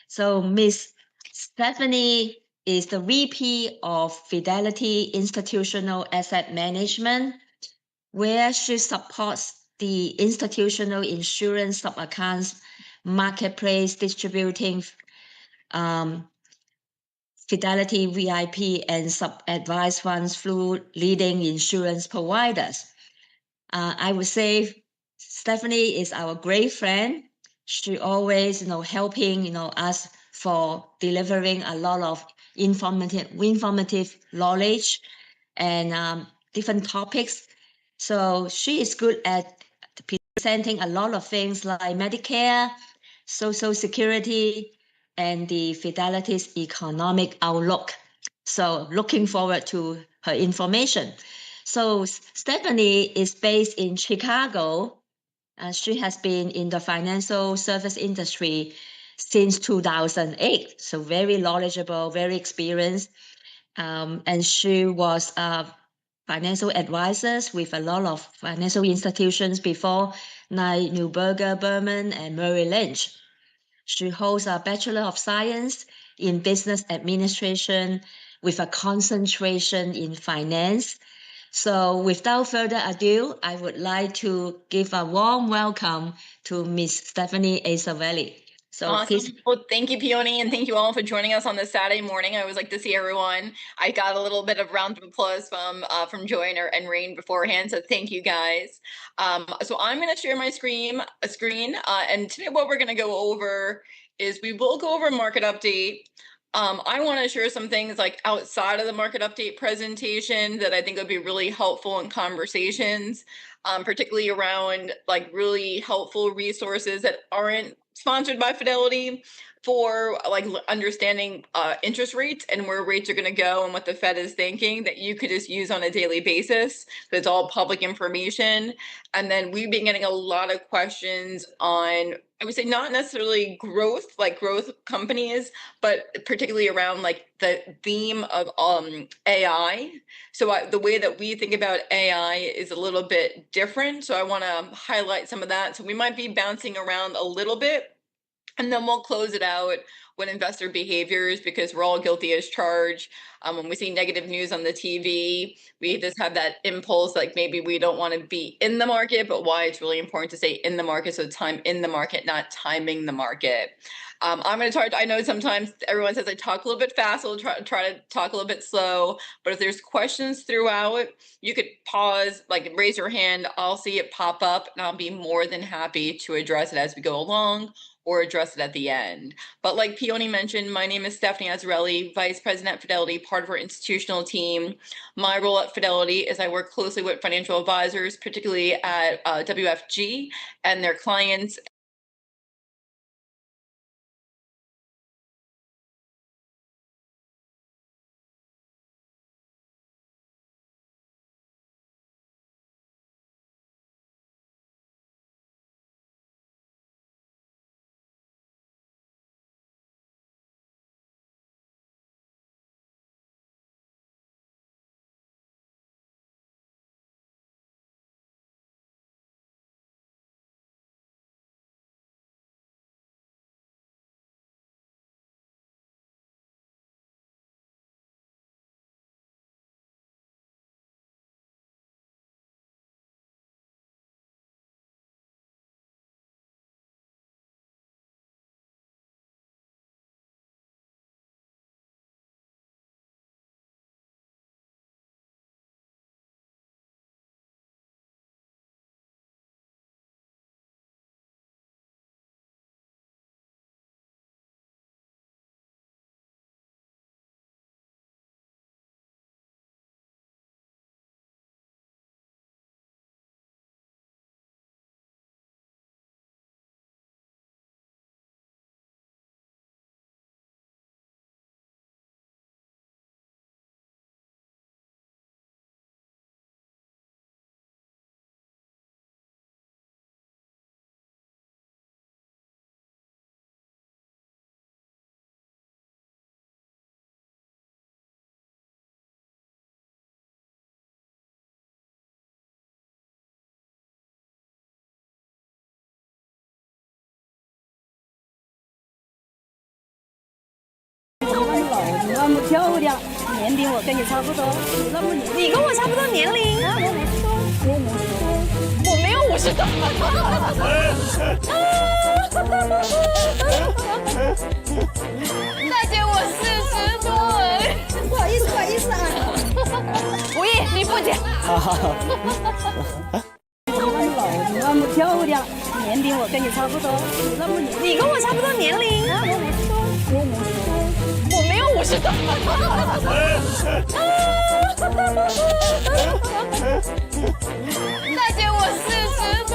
So Miss Stephanie is the VP of Fidelity Institutional Asset Management, where she supports the institutional insurance sub-accounts marketplace distributing um, Fidelity VIP and sub-advised funds through leading insurance providers. I would say Stephanie is our great friend. She always, helping, us for delivering a lot of informative knowledge and different topics. So she is good at presenting a lot of things like Medicare, Social Security, and the Fidelity's economic outlook. So looking forward to her information. So Stephanie is based in Chicago. She has been in the financial service industry since 2008. So very knowledgeable, very experienced. And she was a financial advisor with a lot of financial institutions before, like Neuberger Berman and Merrill Lynch. She holds a Bachelor of Science in Business Administration with a concentration in finance. So without further ado, I would like to give a warm welcome to Miss Stephanie Asavelli. So Awesome. please. Well, thank you, Peony, and thank you all for joining us on this Saturday morning. I always like to see everyone. I got a little bit of round of applause from Joy and Rain beforehand, so thank you guys. So I'm going to share my screen, and today what we're going to go over is we will go over market update. I want to share some things like outside of the market update presentation that I think would be really helpful in conversations, particularly around like really helpful resources that aren't sponsored by Fidelity for like understanding interest rates and where rates are going to go and what the Fed is thinking that you could just use on a daily basis. It's all public information. And then we've been getting a lot of questions on, I would say, not necessarily growth, like growth companies, but particularly around like the theme of AI. So the way that we think about AI is a little bit different. So I want to highlight some of that. So we might be bouncing around a little bit, and then we'll close it out with investor behaviors, because we're all guilty as charged. When we see negative news on the TV, we just have that impulse, like maybe we don't want to be in the market, but why it's really important to stay in the market. So time in the market, not timing the market. I'm going to try. I know sometimes everyone says I talk a little bit fast. So I'll try to talk a little bit slow. But if there's questions throughout, you could pause, like raise your hand. I'll see it pop up, and I'll be more than happy to address it as we go along, or address it at the end. But like Peony mentioned, my name is Stephanie Azzarelli, Vice President at Fidelity, part of our institutional team. My role at Fidelity is I work closely with financial advisors, particularly at WFG and their clients, 那么漂亮，年龄我跟你差不多，你那么年，你跟我差不多年龄，啊，我50多，我没有50多。大姐，我40多了。不好意思，不好意思啊。不义，你不讲。你那么老，你那么漂亮，年龄我跟你差不多，你那么年，你跟我差不多年龄，啊，我没有50多。大姐，我40多。